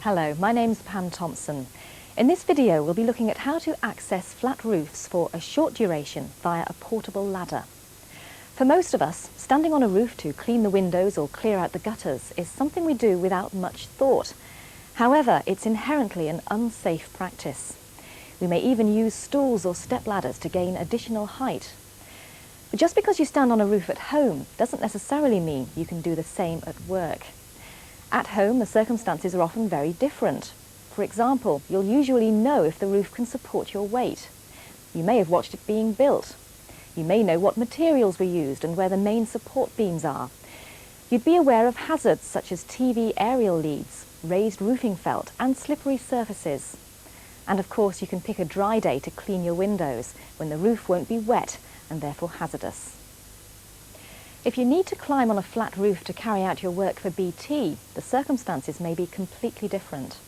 Hello, my name's Pam Thompson. In this video we'll be looking at how to access flat roofs for a short duration via a portable ladder. For most of us, standing on a roof to clean the windows or clear out the gutters is something we do without much thought. However, it's inherently an unsafe practice. We may even use stools or step ladders to gain additional height. But just because you stand on a roof at home doesn't necessarily mean you can do the same at work. At home, the circumstances are often very different. For example, you'll usually know if the roof can support your weight. You may have watched it being built. You may know what materials were used and where the main support beams are. You'd be aware of hazards such as TV aerial leads, raised roofing felt and slippery surfaces. And of course you can pick a dry day to clean your windows when the roof won't be wet and therefore hazardous. If you need to climb on a flat roof to carry out your work for BT, the circumstances may be completely different.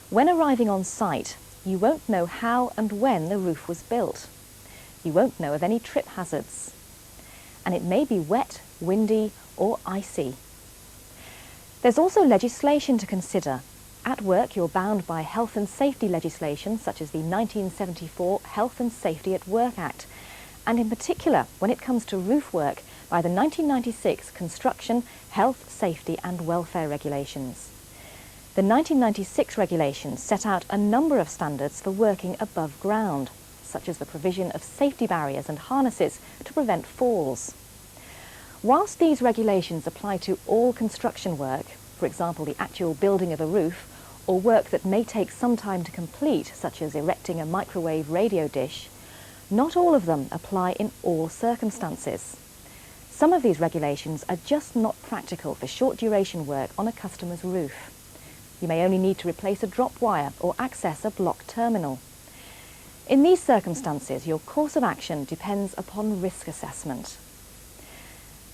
When arriving on site, you won't know how and when the roof was built. You won't know of any trip hazards. And it may be wet, windy or icy. There's also legislation to consider. At work, you're bound by health and safety legislation such as the 1974 Health and Safety at Work Act, and in particular, when it comes to roof work, by the 1996 Construction, Health, Safety and Welfare Regulations. The 1996 regulations set out a number of standards for working above ground, such as the provision of safety barriers and harnesses to prevent falls. Whilst these regulations apply to all construction work, for example the actual building of a roof, or work that may take some time to complete, such as erecting a microwave radio dish, not all of them apply in all circumstances. Some of these regulations are just not practical for short duration work on a customer's roof. You may only need to replace a drop wire or access a block terminal. In these circumstances, your course of action depends upon risk assessment.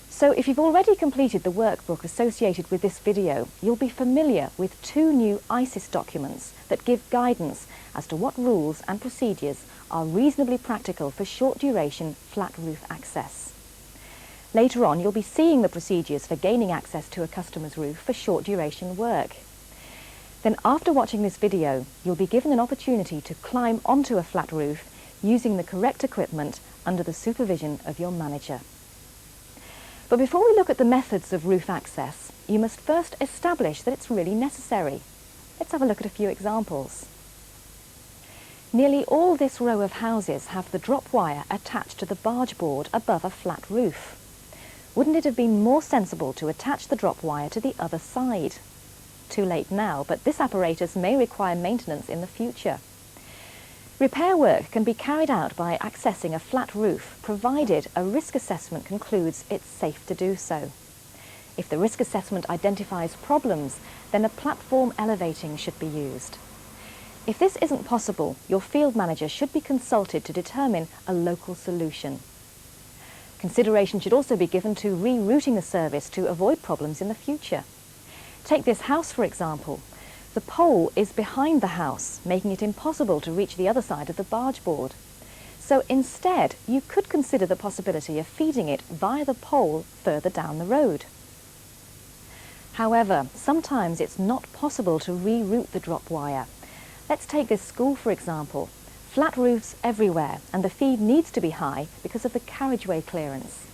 So if you've already completed the workbook associated with this video, you'll be familiar with two new ISIS documents that give guidance as to what rules and procedures are reasonably practical for short duration flat roof access. Later on, you'll be seeing the procedures for gaining access to a customer's roof for short duration work. Then after watching this video, you'll be given an opportunity to climb onto a flat roof using the correct equipment under the supervision of your manager. But before we look at the methods of roof access, you must first establish that it's really necessary. Let's have a look at a few examples. Nearly all this row of houses have the drop wire attached to the barge board above a flat roof. Wouldn't it have been more sensible to attach the drop wire to the other side? Too late now, but this apparatus may require maintenance in the future. Repair work can be carried out by accessing a flat roof, provided a risk assessment concludes it's safe to do so. If the risk assessment identifies problems, then a platform elevating should be used. If this isn't possible, your field manager should be consulted to determine a local solution. Consideration should also be given to rerouting the service to avoid problems in the future. Take this house for example. The pole is behind the house, making it impossible to reach the other side of the barge board. So instead, you could consider the possibility of feeding it via the pole further down the road. However, sometimes it's not possible to reroute the drop wire. Let's take this school for example. Flat roofs everywhere, and the feed needs to be high because of the carriageway clearance.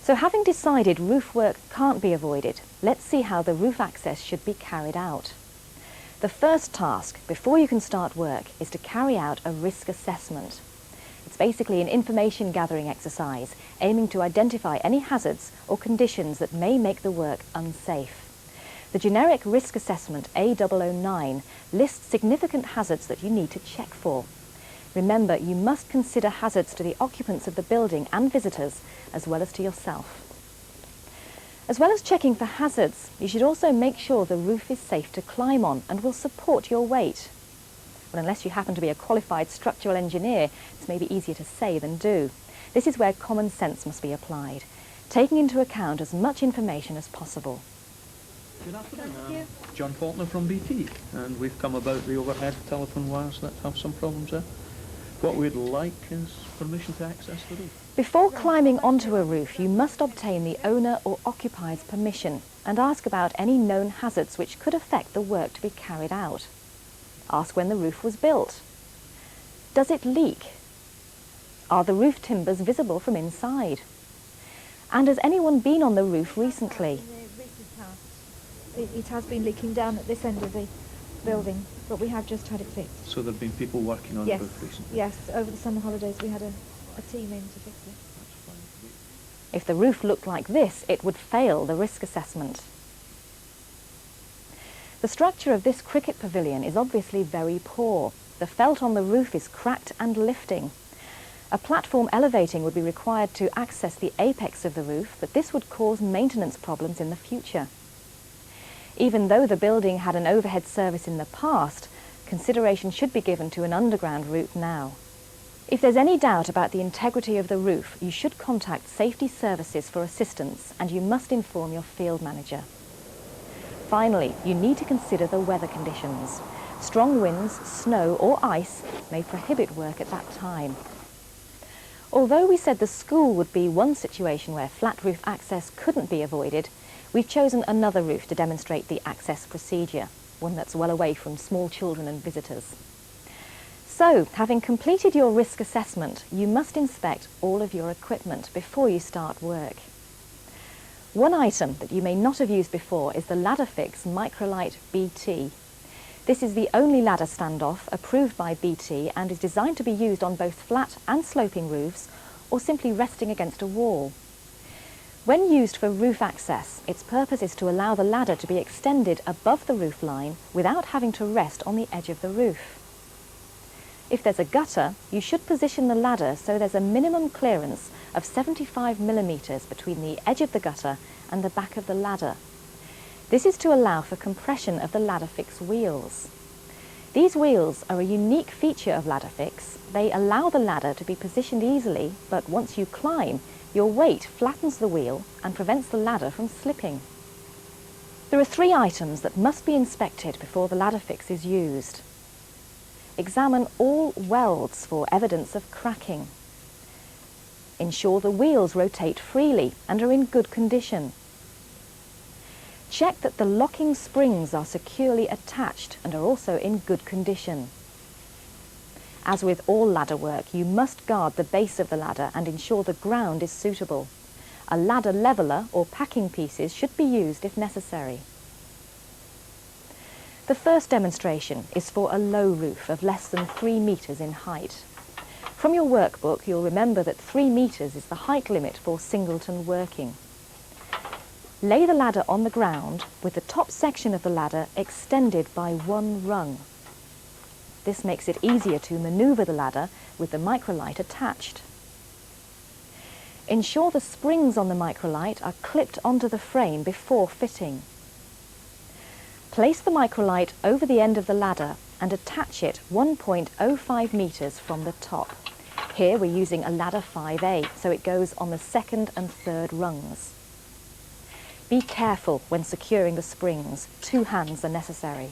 So having decided roof work can't be avoided, let's see how the roof access should be carried out. The first task before you can start work is to carry out a risk assessment. It's basically an information gathering exercise aiming to identify any hazards or conditions that may make the work unsafe. The generic risk assessment A009 lists significant hazards that you need to check for. Remember, you must consider hazards to the occupants of the building and visitors, as well as to yourself. As well as checking for hazards, you should also make sure the roof is safe to climb on and will support your weight. Well, unless you happen to be a qualified structural engineer, it's maybe easier to say than do. This is where common sense must be applied, taking into account as much information as possible. Good afternoon. John Faulkner from BT, and we've come about the overhead telephone wires that have some problems there. What we'd like is permission to access the roof. Before climbing onto a roof, you must obtain the owner or occupier's permission and ask about any known hazards which could affect the work to be carried out. Ask when the roof was built. Does it leak? Are the roof timbers visible from inside? And has anyone been on the roof recently? It has been leaking down at this end of the building, but we have just had it fixed. So there have been people working on the roof recently? Yes, over the summer holidays we had a team in to fix it. That's fine. If the roof looked like this, it would fail the risk assessment. The structure of this cricket pavilion is obviously very poor. The felt on the roof is cracked and lifting. A platform elevating would be required to access the apex of the roof, but this would cause maintenance problems in the future. Even though the building had an overhead service in the past, consideration should be given to an underground route now. If there's any doubt about the integrity of the roof, you should contact Safety Services for assistance, and you must inform your field manager. Finally, you need to consider the weather conditions. Strong winds, snow or ice may prohibit work at that time. Although we said the school would be one situation where flat roof access couldn't be avoided, we've chosen another roof to demonstrate the access procedure, one that's well away from small children and visitors. So, having completed your risk assessment, you must inspect all of your equipment before you start work. One item that you may not have used before is the Ladderfix Microlight Bt. This is the only ladder standoff approved by BT and is designed to be used on both flat and sloping roofs or simply resting against a wall. When used for roof access, its purpose is to allow the ladder to be extended above the roof line without having to rest on the edge of the roof. If there's a gutter, you should position the ladder so there's a minimum clearance of 75 millimeters between the edge of the gutter and the back of the ladder. This is to allow for compression of the Ladderfix wheels. These wheels are a unique feature of Ladderfix. They allow the ladder to be positioned easily, but once you climb, your weight flattens the wheel and prevents the ladder from slipping. There are 3 items that must be inspected before the Ladderfix is used. Examine all welds for evidence of cracking. Ensure the wheels rotate freely and are in good condition. Check that the locking springs are securely attached and are also in good condition. As with all ladder work, you must guard the base of the ladder and ensure the ground is suitable. A ladder leveller or packing pieces should be used if necessary. The first demonstration is for a low roof of less than 3 meters in height. From your workbook, you'll remember that 3 meters is the height limit for singleton working. Lay the ladder on the ground with the top section of the ladder extended by 1 rung. This makes it easier to manoeuvre the ladder with the microlight attached. Ensure the springs on the microlight are clipped onto the frame before fitting. Place the microlight over the end of the ladder and attach it 1.05 meters from the top. Here we're using a ladder 5A, so it goes on the 2nd and 3rd rungs. Be careful when securing the springs. 2 hands are necessary.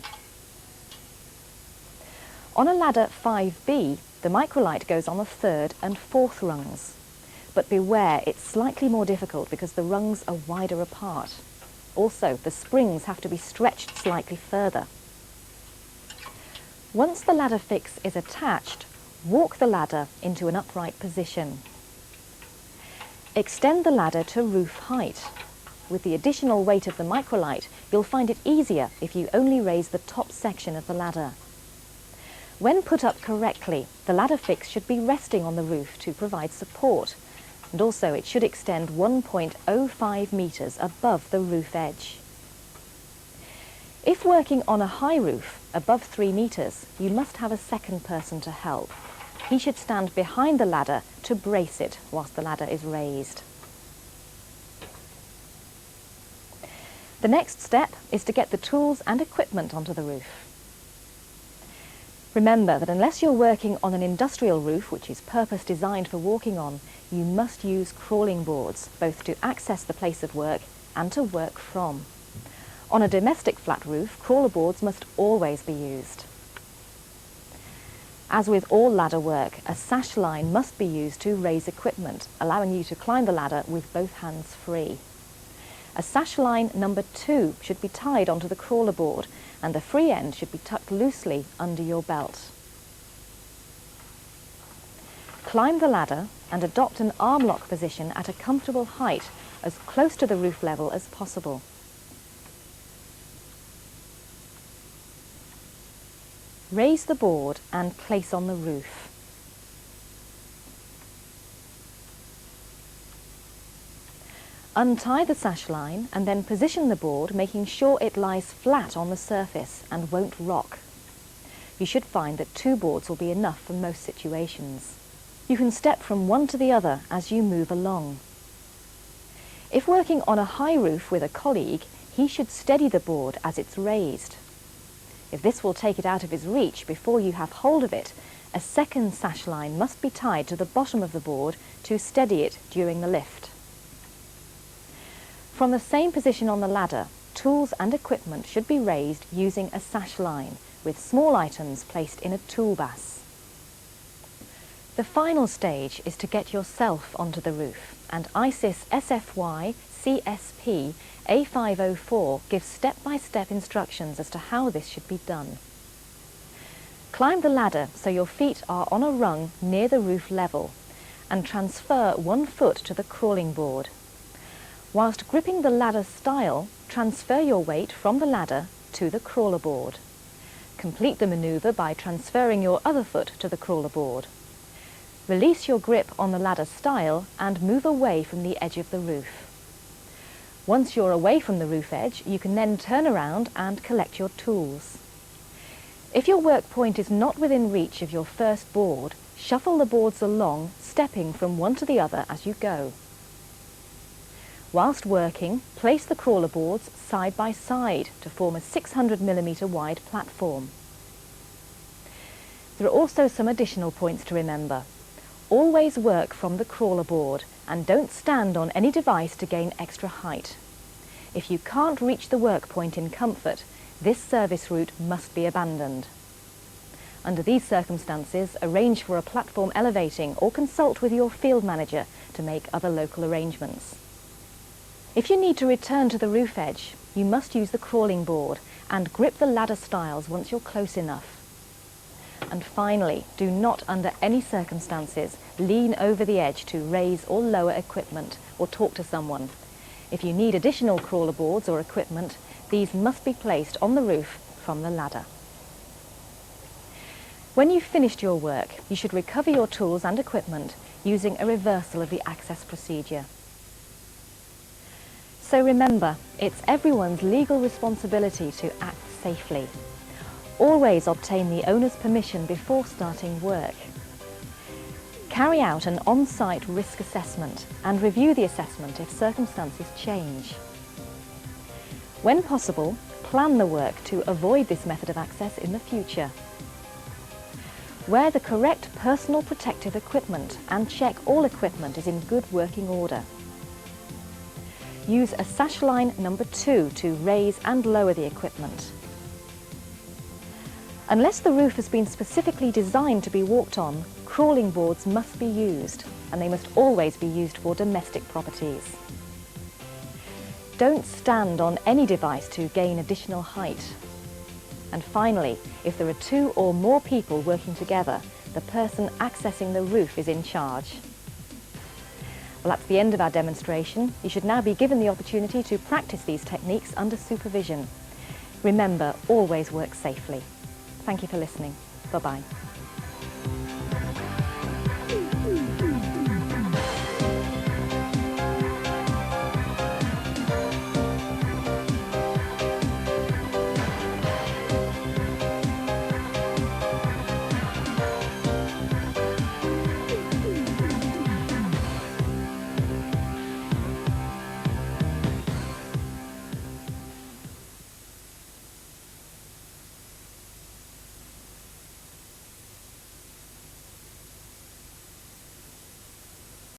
On a ladder 5B, the microlight goes on the 3rd and 4th rungs. But beware, it's slightly more difficult because the rungs are wider apart. Also, the springs have to be stretched slightly further. Once the Ladderfix is attached, walk the ladder into an upright position. Extend the ladder to roof height. With the additional weight of the microlight, you'll find it easier if you only raise the top section of the ladder. When put up correctly, the Ladderfix should be resting on the roof to provide support, and also it should extend 1.05 meters above the roof edge. If working on a high roof, above 3 meters, you must have a second person to help. He should stand behind the ladder to brace it whilst the ladder is raised. The next step is to get the tools and equipment onto the roof. Remember that unless you're working on an industrial roof, which is purpose designed for walking on, you must use crawling boards, both to access the place of work and to work from. On a domestic flat roof, crawler boards must always be used. As with all ladder work, a sash line must be used to raise equipment, allowing you to climb the ladder with both hands free. A sash line number 2 should be tied onto the crawler board, and the free end should be tucked loosely under your belt. Climb the ladder and adopt an arm lock position at a comfortable height, as close to the roof level as possible. Raise the board and place on the roof. Untie the sash line and then position the board, making sure it lies flat on the surface and won't rock. You should find that 2 boards will be enough for most situations. You can step from one to the other as you move along. If working on a high roof with a colleague, he should steady the board as it's raised. If this will take it out of his reach before you have hold of it, a second sash line must be tied to the bottom of the board to steady it during the lift. From the same position on the ladder, tools and equipment should be raised using a sash line, with small items placed in a tool bass. The final stage is to get yourself onto the roof, and ISIS SFY CSP A504 gives step-by-step instructions as to how this should be done. Climb the ladder so your feet are on a rung near the roof level, and transfer 1 foot to the crawling board. Whilst gripping the ladder stile, transfer your weight from the ladder to the crawler board. Complete the manoeuvre by transferring your other foot to the crawler board. Release your grip on the ladder stile and move away from the edge of the roof. Once you're away from the roof edge, you can then turn around and collect your tools. If your work point is not within reach of your first board, shuffle the boards along, stepping from one to the other as you go. Whilst working, place the crawler boards side by side to form a 600mm wide platform. There are also some additional points to remember. Always work from the crawler board and don't stand on any device to gain extra height. If you can't reach the work point in comfort, this service route must be abandoned. Under these circumstances, arrange for a platform elevating or consult with your field manager to make other local arrangements. If you need to return to the roof edge, you must use the crawling board and grip the ladder stiles once you're close enough. And finally, do not under any circumstances lean over the edge to raise or lower equipment or talk to someone. If you need additional crawler boards or equipment, these must be placed on the roof from the ladder. When you've finished your work, you should recover your tools and equipment using a reversal of the access procedure. So remember, it's everyone's legal responsibility to act safely. Always obtain the owner's permission before starting work. Carry out an on-site risk assessment and review the assessment if circumstances change. When possible, plan the work to avoid this method of access in the future. Wear the correct personal protective equipment and check all equipment is in good working order. Use a sash line number 2 to raise and lower the equipment. Unless the roof has been specifically designed to be walked on, crawling boards must be used, and they must always be used for domestic properties. Don't stand on any device to gain additional height. And finally, if there are 2 or more people working together, the person accessing the roof is in charge. Well, that's the end of our demonstration. You should now be given the opportunity to practice these techniques under supervision. Remember, always work safely. Thank you for listening. Bye-bye.